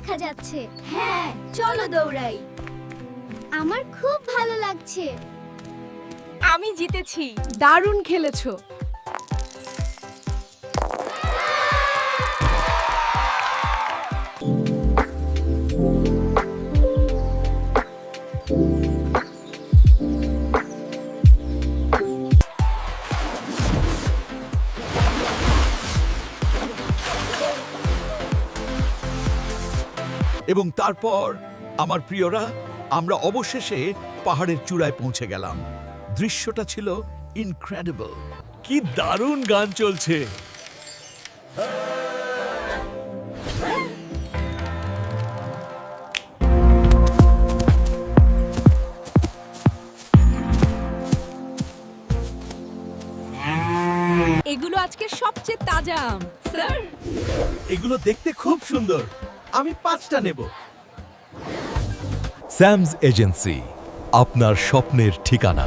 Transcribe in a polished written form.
দেখা যাচ্ছে। হ্যাঁ, চলো দৌড়াই। আমার খুব ভালো লাগছে। আমি জিতেছি। দারুণ খেলেছো। এবং তারপর আমার প্রিয়রা আমরা অবশেষে পাহাড়ের চূড়ায় পৌঁছে গেলাম। দৃশ্যটা ছিল ইনক্রেডিবল। কি দারুণ গান চলছে। এগুলো আজকে সবচেয়ে তাজা আম স্যার। এগুলো দেখতে খুব সুন্দর। আমি 5টা নেব। স্যামস এজেন্সি, আপনার স্বপ্নের ঠিকানা।